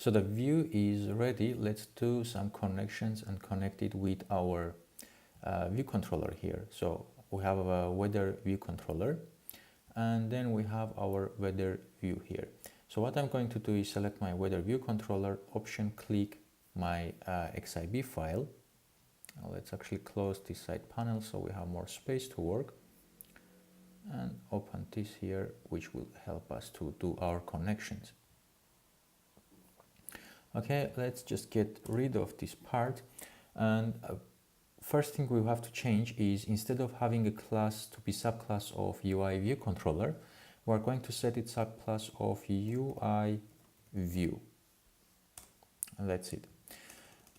So the view is ready. Let's do some connections and connect it with our view controller here. So we have a weather view controller, and then we have our weather view here. So what I'm going to do is select my weather view controller, option click my XIB file. Now let's actually close this side panel so we have more space to work, and open this here, which will help us to do our connections. Okay, let's just get rid of this part, and first thing we have to change is, instead of having a class to be subclass of UI view controller, we're going to set it subclass of UI view, and that's it.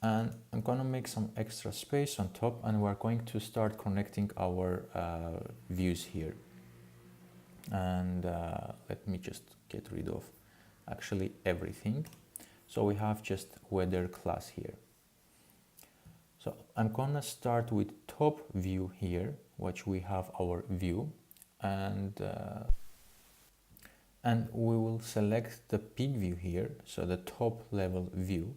And I'm gonna make some extra space on top, and we're going to start connecting our views here. And let me just get rid of actually everything. So we have just weather class here. So I'm gonna start with top view here, which we have our view, and we will select the peak view here, so the top level view.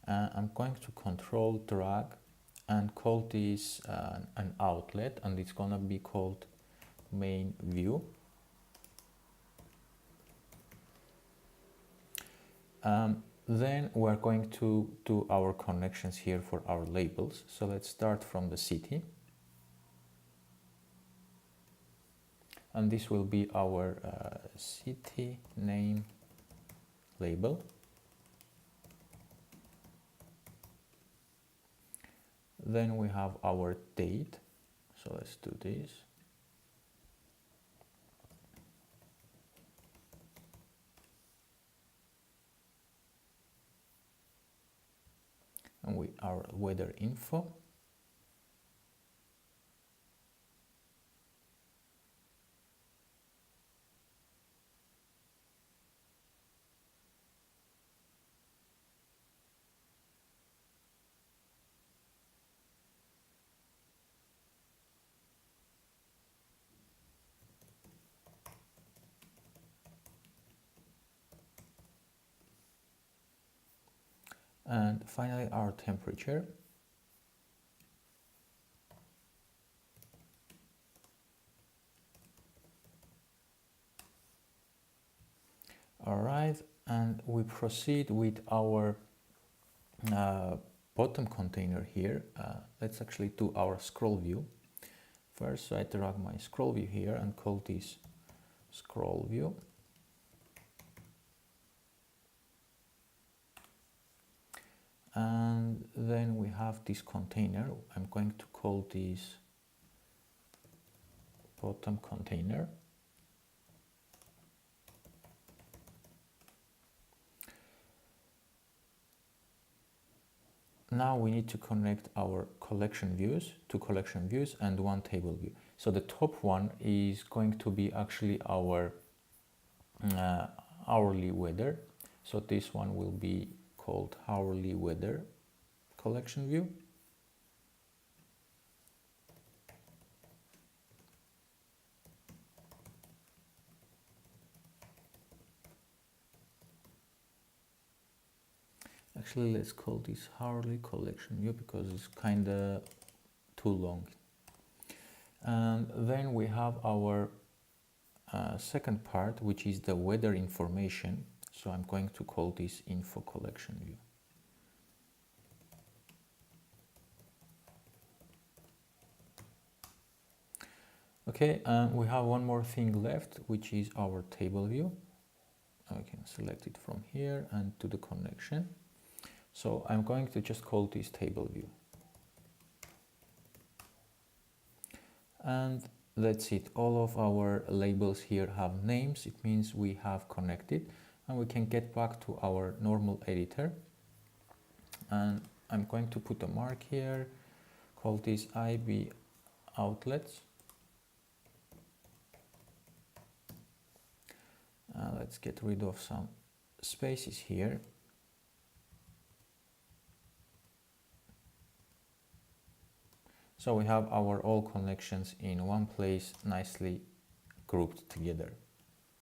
I'm going to control drag and call this an outlet, and it's gonna be called main view. Then we're going to do our connections here for our labels. So let's start from the city. And this will be our city name label. Then we have our date. So let's do this. And our weather info. And finally our temperature. All right, and we proceed with our bottom container here. Let's actually do our scroll view first. So I drag my scroll view here and call this scroll view. And then we have this container. I'm going to call this bottom container. Now we need to connect our collection views, two collection views and one table view. So the top one is going to be actually our hourly weather. So this one will be called hourly weather collection view. Actually, let's call this hourly collection view because it's kind of too long. And then we have our second part, which is the weather information. So I'm going to call this info collection view. Okay, and we have one more thing left, which is our table view. I can select it from here and do the connection. So I'm going to just call this table view. And that's it. All of our labels here have names. It means we have connected, and we can get back to our normal editor. And I'm going to put a mark here, call this IB outlets. Let's get rid of some spaces here. So we have our all connections in one place, nicely grouped together.